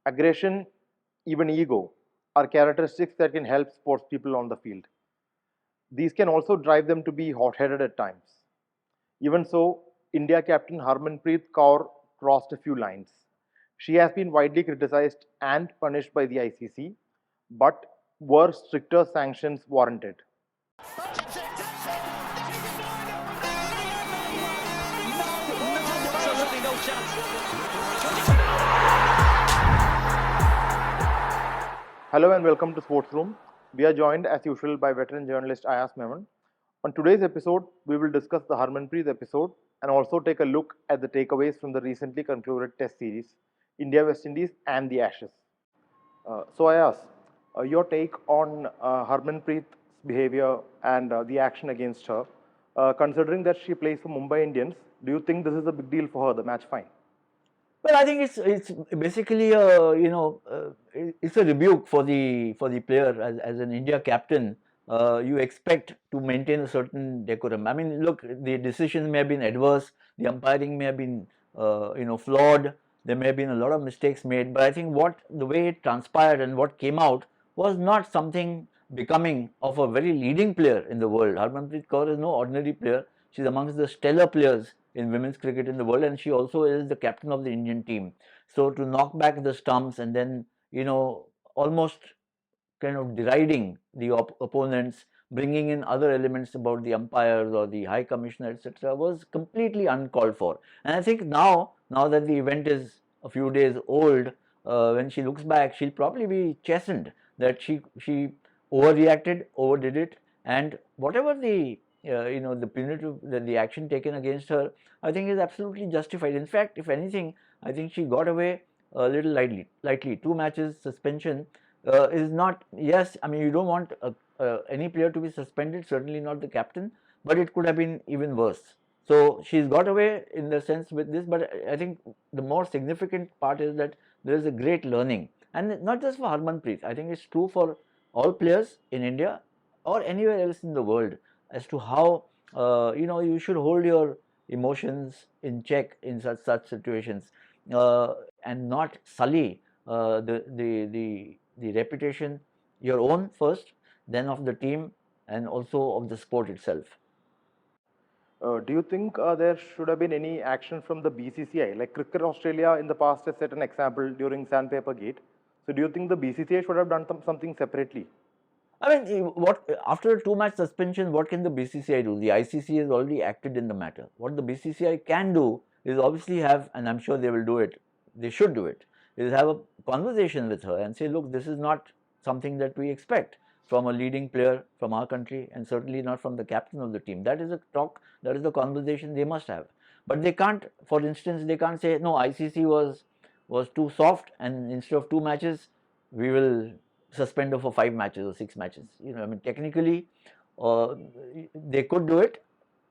aggression, even ego are characteristics that can help sports people on the field. These can also drive them to be hot headed at times. Even so, India captain Harmanpreet Kaur crossed a few lines. She has been widely criticized and punished by the ICC, but were stricter sanctions warranted? Hello and welcome to Sportsroom. We are joined as usual by veteran journalist Ayaz Memon. On today's episode, we will discuss the Harmanpreet episode and also take a look at the takeaways from the recently concluded Test series, India West Indies and the Ashes. So Ayaz, your take on Harmanpreet's behavior and the action against her. Considering that she plays for Mumbai Indians, do you think this is a big deal for her, the match fine? Well, I think it's basically it's a rebuke for the player as an India captain. You expect to maintain a certain decorum. I mean, look, the decisions may have been adverse, the umpiring may have been flawed. There may have been a lot of mistakes made, but I think the way it transpired and what came out was not something becoming of a very leading player in the world. Harmanpreet Kaur is no ordinary player. She's amongst the stellar players in women's cricket in the world, and she also is the captain of the Indian team. So to knock back the stumps and then almost kind of deriding the opponents, bringing in other elements about the umpires or the high commissioner, etc., was completely uncalled for. And I think now that the event is a few days old, when she looks back, she'll probably be chastened that she overreacted, overdid it, and whatever the punitive the action taken against her, I think is absolutely justified. In fact, if anything, I think she got away a little lightly. 2 matches suspension is not, yes, I mean, you don't want any player to be suspended, certainly not the captain, but it could have been even worse. So she's got away in the sense with this, but I think the more significant part is that there is a great learning, and not just for Harmanpreet. I think it's true for all players in India or anywhere else in the world as to how you should hold your emotions in check in such situations, and not sully the reputation, your own first, then of the team, and also of the sport itself. Do you think there should have been any action from the BCCI? Like Cricket Australia in the past has set an example during Sandpaper Gate. So do you think the BCCI should have done something separately? I mean, what after a 2-match suspension, what can the BCCI do? The ICC has already acted in the matter. What the BCCI can do is obviously have, and I'm sure they will do it, they should do it, is have a conversation with her and say, look, this is not something that we expect from a leading player from our country, and certainly not from the captain of the team. That is a talk, that is the conversation they must have. But they can't, for instance, they can't say, no, ICC was too soft, and instead of 2 matches, we will suspend her for 5 matches or 6 matches. I mean, technically, they could do it.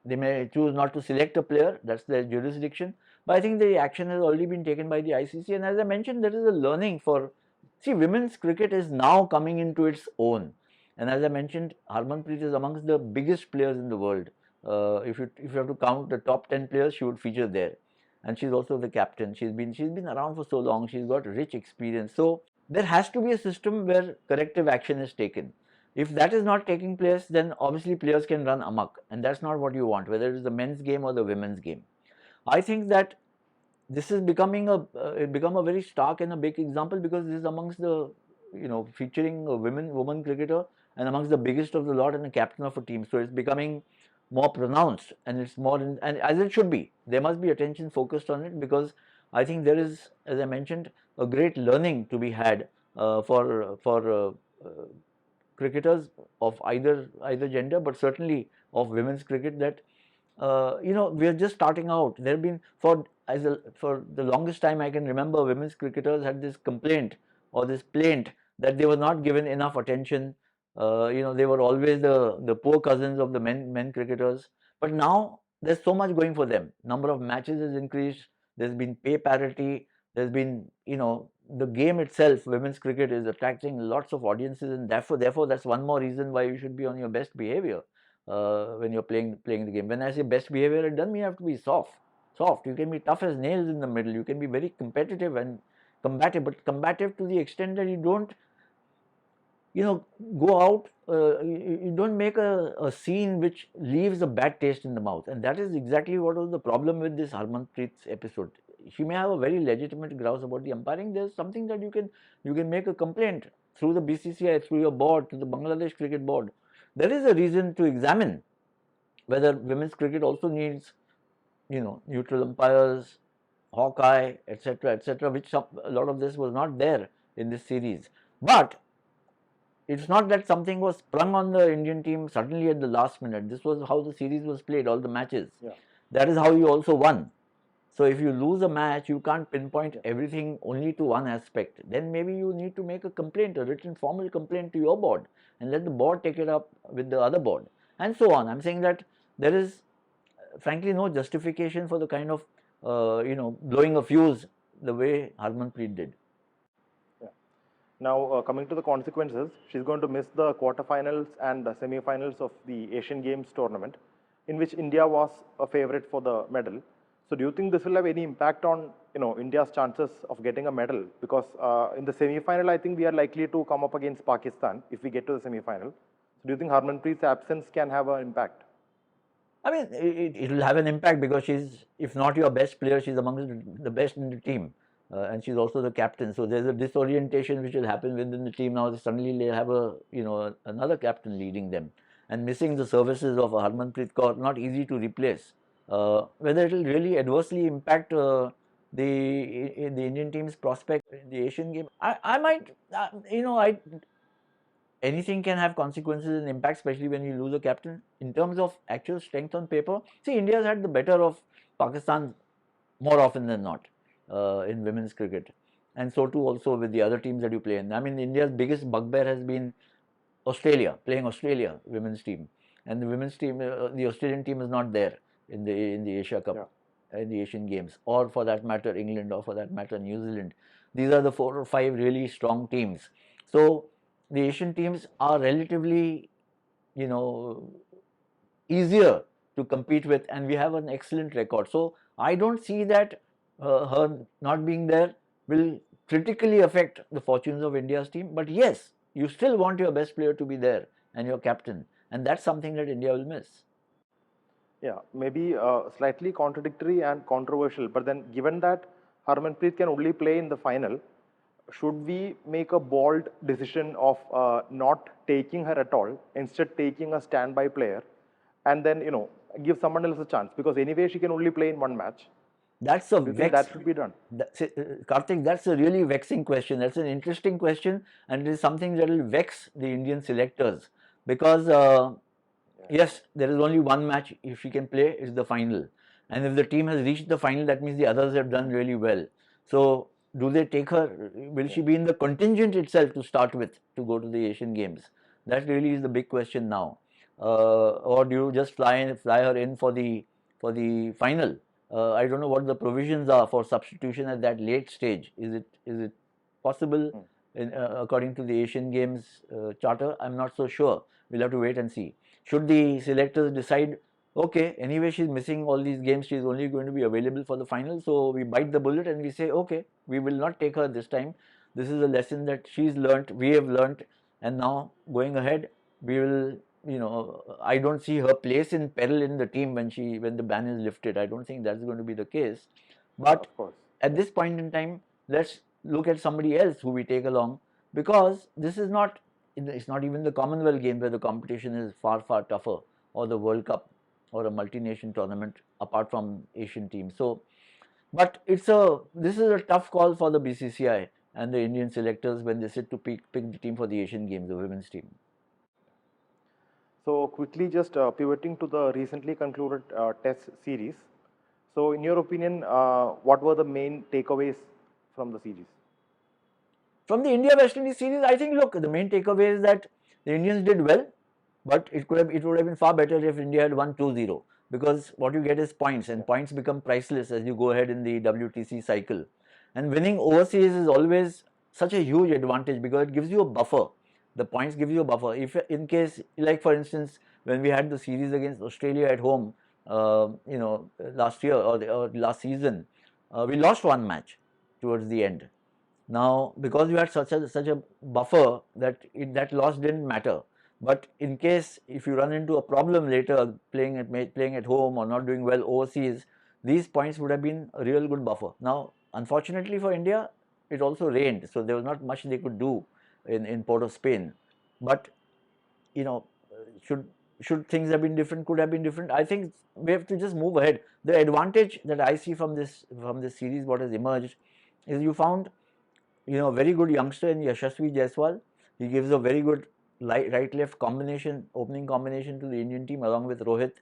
They may choose not to select a player, that's their jurisdiction. But I think the action has already been taken by the ICC, and as I mentioned, there is a learning for, see, women's cricket is now coming into its own. And as I mentioned, Harmanpreet is amongst the biggest players in the world. If you have to count the top 10 players, she would feature there. And she's also the captain. She's been around for so long. She's got rich experience. So there has to be a system where corrective action is taken. If that is not taking place, then obviously players can run amok, and that's not what you want, whether it is the men's game or the women's game. I think that this is become a very stark and a big example, because this is amongst the featuring a woman cricketer and amongst the biggest of the lot and a captain of a team. So it's becoming more pronounced, and it's more and as it should be. There must be attention focused on it, because I think there is, as I mentioned, a great learning to be had for cricketers of either gender, but certainly of women's cricket, that we are just starting out. There have been for the longest time I can remember, women's cricketers had this complaint or this plaint that they were not given enough attention. They were always the poor cousins of the men cricketers. But now there's so much going for them. Number of matches has increased. There's been pay parity. There's been the game itself, women's cricket, is attracting lots of audiences, and therefore that's one more reason why you should be on your best behavior when you're playing the game. When I say best behavior, it doesn't mean you have to be soft. You can be tough as nails in the middle. You can be very competitive and combative, but combative to the extent that you don't, go out, you don't make a scene which leaves a bad taste in the mouth. And that is exactly what was the problem with this Harmanpreet's episode. She may have a very legitimate grouse about the umpiring. There's something that you can make a complaint through the BCCI, through your board, to the Bangladesh Cricket Board. There is a reason to examine whether women's cricket also needs, neutral umpires, Hawkeye, etc., which a lot of this was not there in this series. But it's not that something was sprung on the Indian team suddenly at the last minute. This was how the series was played, all the matches. Yeah. That is how you also won. So if you lose a match, you can't pinpoint everything only to one aspect. Then maybe you need to make a complaint, a written formal complaint to your board, and let the board take it up with the other board, and so on. I'm saying that there is frankly no justification for the kind of blowing a fuse the way Harmanpreet did. Yeah. Now, coming to the consequences, she's going to miss the quarterfinals and the semi-finals of the Asian Games tournament, in which India was a favorite for the medal. So, do you think this will have any impact on India's chances of getting a medal? Because in the semi-final, I think we are likely to come up against Pakistan if we get to the semi-final. So, do you think Harmanpreet's absence can have an impact? I mean, it will have an impact because she's, if not your best player, she's amongst the best in the team. And she's also the captain. So there's a disorientation which will happen within the team. Now suddenly they have another captain leading them, and missing the services of Harmanpreet Kaur, not easy to replace. Whether it will really adversely impact the Indian team's prospect in the Asian game, I might, anything can have consequences and impact, especially when you lose a captain. In terms of actual strength on paper, see, India has had the better of Pakistan more often than not in women's cricket, and so too also with the other teams that you play in. I mean, India's biggest bugbear has been Australia, playing Australia women's team, and the women's team, the Australian team is not there in the Asia Cup. Yeah. In the Asian Games, or for that matter England, or for that matter New Zealand. These are the 4 or 5 really strong teams. So the Asian teams are relatively, easier to compete with, and we have an excellent record. So I don't see that her not being there will critically affect the fortunes of India's team. But yes, you still want your best player to be there and your captain, and that's something that India will miss. Yeah, maybe slightly contradictory and controversial, but then given that Harmanpreet can only play in the final, should we make a bold decision of not taking her at all, instead taking a standby player, and then give someone else a chance? Because anyway, she can only play in one match. That's a that should be done. Karthik, that's a really vexing question. That's an interesting question, and it is something that will vex the Indian selectors, because yes, there is only one match if she can play, it's the final. And if the team has reached the final, that means the others have done really well. So do they take her? Will she be in the contingent itself to start with to go to the Asian Games? That really is the big question now. Or do you just fly her in for the final? I don't know what the provisions are for substitution at that late stage. Is it possible according to the Asian Games charter? I'm not so sure. We'll have to wait and see. Should the selectors decide, okay, anyway she's missing all these games, she's only going to be available for the final, so we bite the bullet and we say, okay, we will not take her this time. This is a lesson that she's learnt, we have learnt, and now going ahead, we will, I don't see her place in peril in the team when the ban is lifted. I don't think that's going to be the case. But at this point in time, let's look at somebody else who we take along, because this is not, it's not even the Commonwealth Games where the competition is far, far tougher, or the World Cup, or a multi-nation tournament apart from Asian teams. So, but this is a tough call for the BCCI and the Indian selectors when they sit to pick the team for the Asian Games, the women's team. So quickly, just pivoting to the recently concluded Test series. So, in your opinion, what were the main takeaways from the series? From the India-West Indies series, I think, look, the main takeaway is that the Indians did well, but it would have been far better if India had won 2-0, because what you get is points, and points become priceless as you go ahead in the WTC cycle. And winning overseas is always such a huge advantage because it gives you a buffer. The points give you a buffer. If in case, like for instance, when we had the series against Australia at home, last year or last season, we lost one match towards the end. Now, because you had such a buffer that loss didn't matter. But in case if you run into a problem later playing at home or not doing well overseas, these points would have been a real good buffer. Now, unfortunately for India, it also rained, so there was not much they could do in Port of Spain. But you know, should should things have been different, could have been different. I think we have to just move ahead. The advantage that I see from this series, what has emerged, is you found very good youngster in Yashasvi Jaiswal. He gives a very good right-left combination, opening combination to the Indian team along with Rohit.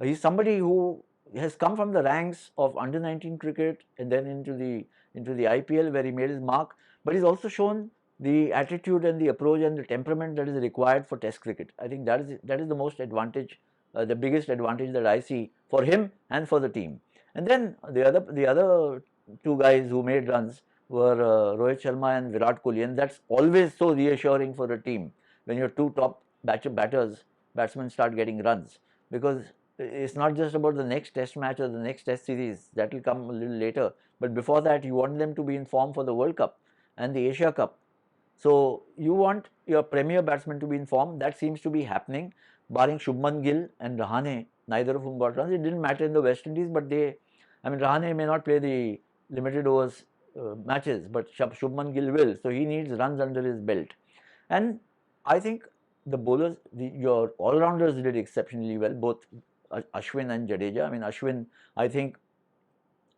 He's somebody who has come from the ranks of under-19 cricket and then into the IPL where he made his mark. But he's also shown the attitude and the approach and the temperament that is required for Test cricket. I think that is the most advantage, the biggest advantage that I see for him and for the team. And then the other two guys who made runs were Rohit Sharma and Virat Kohli, and that's always so reassuring for a team when your two top batsmen start getting runs, because it's not just about the next test match or the next test series, that will come a little later, but before that you want them to be in form for the World Cup and the Asia Cup. So you want your premier batsman to be in form. That seems to be happening, barring Shubman Gill and Rahane, neither of whom got runs. It didn't matter in the West Indies, but Rahane may not play the limited overs matches, but Shubman Gill will. So he needs runs under his belt. And I think the bowlers, your all-rounders did exceptionally well, both Ashwin and Jadeja. Ashwin, I think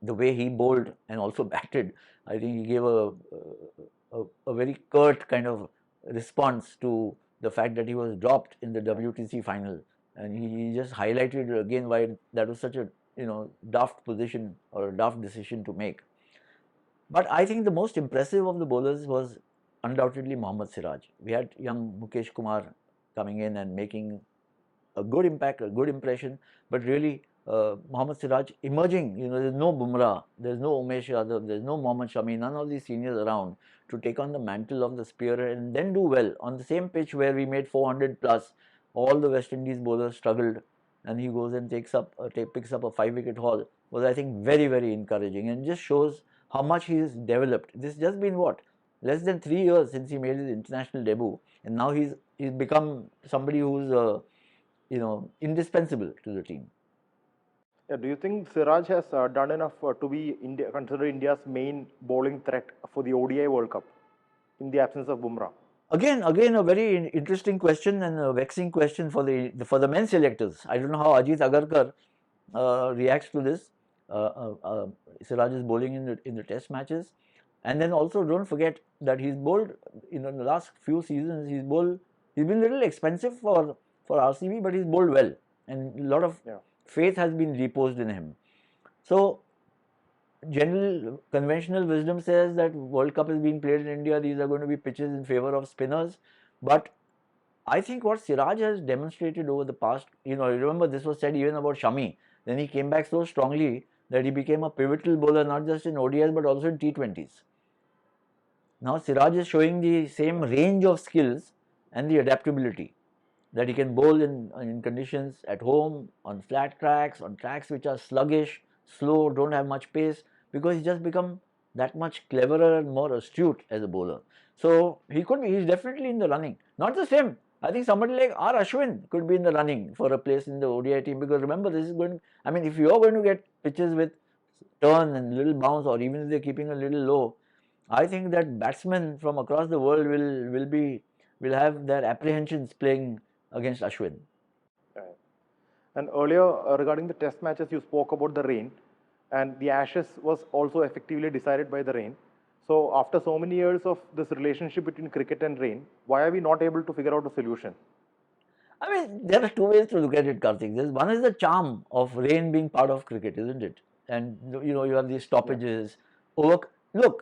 the way he bowled and also batted, I think he gave a very curt kind of response to the fact that he was dropped in the WTC final, and he just highlighted again why that was such a daft position or a daft decision to make. But I think the most impressive of the bowlers was undoubtedly Mohammad Siraj. We had young Mukesh Kumar coming in and making a good impact, a good impression, but really Mohammad Siraj emerging. There's no Bumrah, there's no Umesh Yadav, there's no Mohammad Shami, none of these seniors around to take on the mantle of the spear and then do well on the same pitch where we made 400 plus. All the West Indies bowlers struggled, and he goes and picks up a 5-wicket haul. Was, I think, very, very encouraging, and just shows how much he has developed. This has just been what, less than 3 years since he made his international debut, and now he's become somebody who's indispensable to the team. Yeah, do you think Siraj has done enough to be considered India's main bowling threat for the ODI World Cup in the absence of Bumrah? Again, a very interesting question and a vexing question for the men selectors. I don't know how Ajit Agarkar reacts to this. Siraj is bowling in the Test matches, and then also don't forget that he's bowled in the last few seasons. He's been a little expensive for RCB, but he's bowled well, and a lot of faith has been reposed in him. So general conventional wisdom says that World Cup is being played in India. These are going to be pitches in favor of spinners, but I think what Siraj has demonstrated over the past, remember this was said even about Shami. Then he came back so strongly that he became a pivotal bowler not just in ODIs but also in T20s. Now Siraj is showing the same range of skills and the adaptability that he can bowl in conditions at home, on flat tracks, on tracks which are sluggish, slow, don't have much pace, because he's just become that much cleverer and more astute as a bowler. So he's definitely in the running. Not just him. I think somebody like R. Ashwin could be in the running for a place in the ODI team, because remember, this is going, if you're going to get pitches with turn and little bounce, or even if they're keeping a little low, I think that batsmen from across the world will have their apprehensions playing against Ashwin. Right. And earlier, regarding the Test matches, you spoke about the rain, and the Ashes was also effectively decided by the rain. So, after so many years of this relationship between cricket and rain, why are we not able to figure out a solution? There are two ways to look at it, Karthik. One is the charm of rain being part of cricket, isn't it? And you have these stoppages. Look,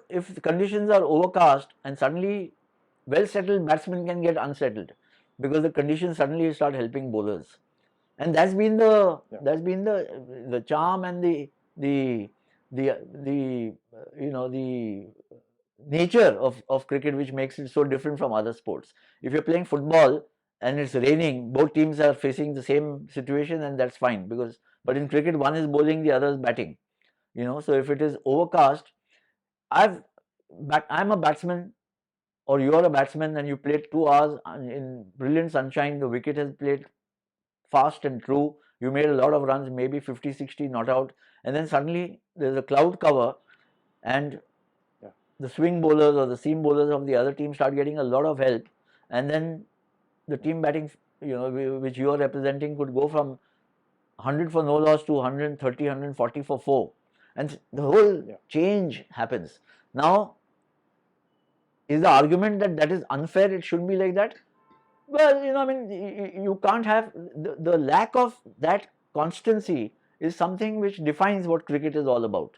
if the conditions are overcast and suddenly well-settled batsmen can get unsettled because the conditions suddenly start helping bowlers, and that's been the charm and the nature of cricket, which makes it so different from other sports. If you're playing football and it's raining, both teams are facing the same situation, and that's fine, but in cricket one is bowling, the other is batting. So if it is overcast, I've I'm a batsman or you're a batsman and you played 2 hours in brilliant sunshine, the wicket has played fast and true, you made a lot of runs, maybe 50, 60 not out, and then suddenly there's a cloud cover and the swing bowlers or the seam bowlers of the other team start getting a lot of help, and then the team batting, which you are representing could go from 100 for no loss to 130, 140 for 4, and the whole change happens. Now, is the argument that that is unfair, it should be like that? Well, I mean, you can't have the lack of that constancy is something which defines what cricket is all about.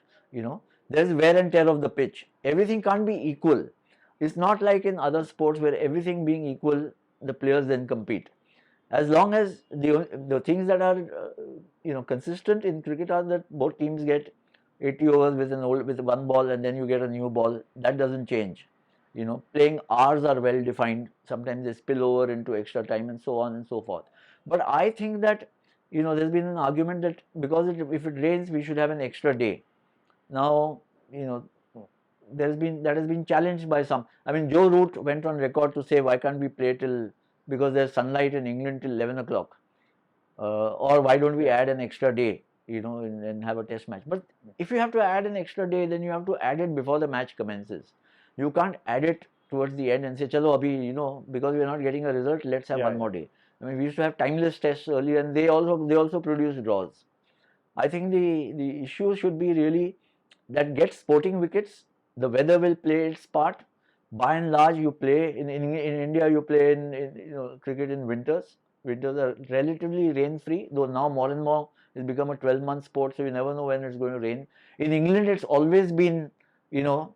There's wear and tear of the pitch. Everything can't be equal. It's not like in other sports where everything being equal, the players then compete. As long as the things that are consistent in cricket are that both teams get 80 overs with one ball and then you get a new ball. That doesn't change. Playing hours are well defined. Sometimes they spill over into extra time and so on and so forth. But I think that there's been an argument that because if it rains, we should have an extra day. Now that has been challenged by some. I mean, Joe Root went on record to say, why can't we play till, because there's sunlight in England till 11 o'clock, or why don't we add an extra day, and have a test match. But if you have to add an extra day, then you have to add it before the match commences. You can't add it towards the end and say, chalo abhi, because we're not getting a result, let's have one more day. I mean, we used to have timeless tests earlier, and they also produce draws. I think the issue should be really that get sporting wickets. The weather will play its part. By and large, you play in India. You play in cricket in winters. Winters are relatively rain free, though now more and more it's become a 12-month sport, so you never know when it's going to rain. In England, it's always been, the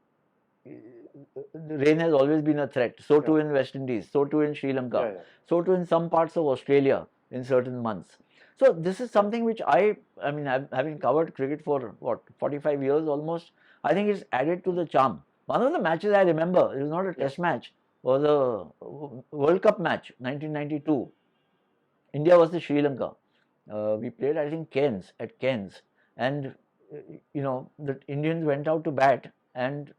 rain has always been a threat. So too in West Indies, so too in Sri Lanka, so too in some parts of Australia in certain months. So this is something which I mean, having covered cricket for 45 years almost, I think it's added to the charm. One of the matches I remember, it was not a test match, was a World Cup match, 1992. India versus Sri Lanka. We played, I think, at Cairns, and the Indians went out to bat, and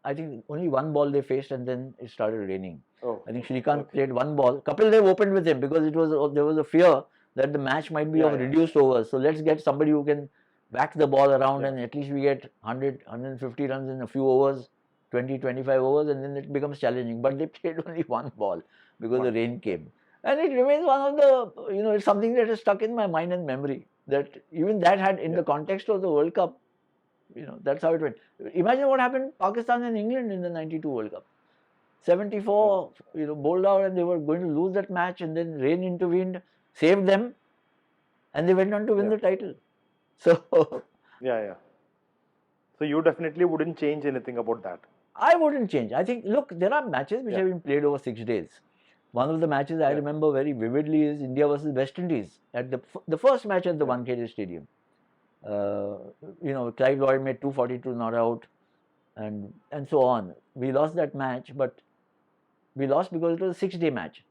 I think only one ball they faced, and then it started raining. I think Shrikant played one ball. Kapil Dev opened with him because there was a fear that the match might be of reduced overs. So let's get somebody who can whack the ball around, and at least we get 100, 150 runs in a few overs, 20, 25 overs, and then it becomes challenging. But they played only one ball because the rain came. And it remains one of the, it's something that is stuck in my mind and memory, that even that had, in the context of the World Cup, that's how it went. Imagine what happened Pakistan and England in the 92 World Cup. 74, bowled out, and they were going to lose that match, and then rain intervened, saved them, and they went on to win the title. So So you definitely wouldn't change anything about that. I wouldn't change. I think, look, there are matches which have been played over 6 days. One of the matches I remember very vividly is India versus West Indies at the first match at the Wankhede Stadium. Clive Lloyd made 242 not out, and so on. We lost that match, but we lost because it was a 6-day match.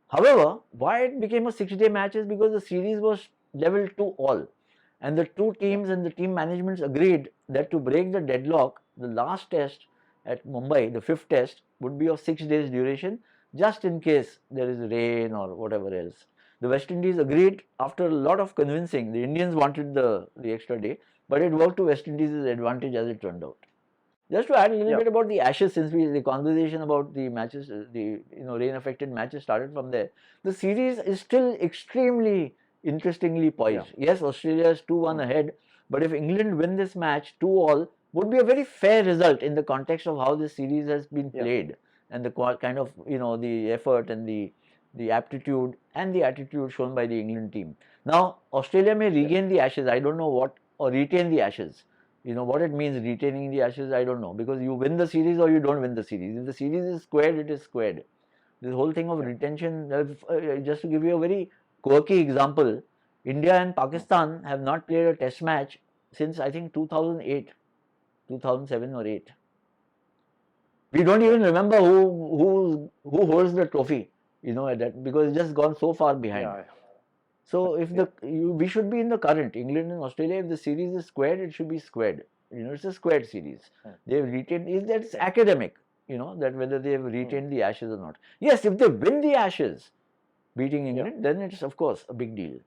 However, why it became a 6-day match is because the series was level 2-all, and the two teams and the team managements agreed that to break the deadlock, the last test at Mumbai, the 5th test, would be of 6 days duration, just in case there is rain or whatever else. The West Indies agreed after a lot of convincing. The Indians wanted the extra day, but it worked to West Indies' advantage as it turned out. Just to add a little bit about the Ashes, since the conversation about the matches, the rain-affected matches started from there. The series is still extremely interestingly poised. Yes, Australia is 2-1 ahead, but if England win this match 2-all, would be a very fair result in the context of how this series has been played and the kind of the effort and the aptitude and the attitude shown by the England team. Now, Australia may regain the Ashes. I don't know what, or retain the Ashes. What it means retaining the Ashes, I don't know, because you win the series or you don't win the series. If the series is squared, it is squared. This whole thing of retention, just to give you a very quirky example, India and Pakistan have not played a test match since I think 2008, 2007 or 8. We don't even remember who holds the trophy, because it's just gone so far behind. So if we should be in the current, England and Australia, if the series is squared, it should be squared. It's a squared series. They've retained, that's academic, that whether they've retained the Ashes or not. Yes, if they win the Ashes, beating England, then it's of course a big deal.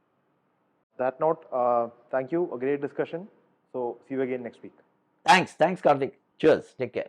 That note, thank you. A great discussion. So see you again next week. Thanks, Karthik. Cheers. Take care.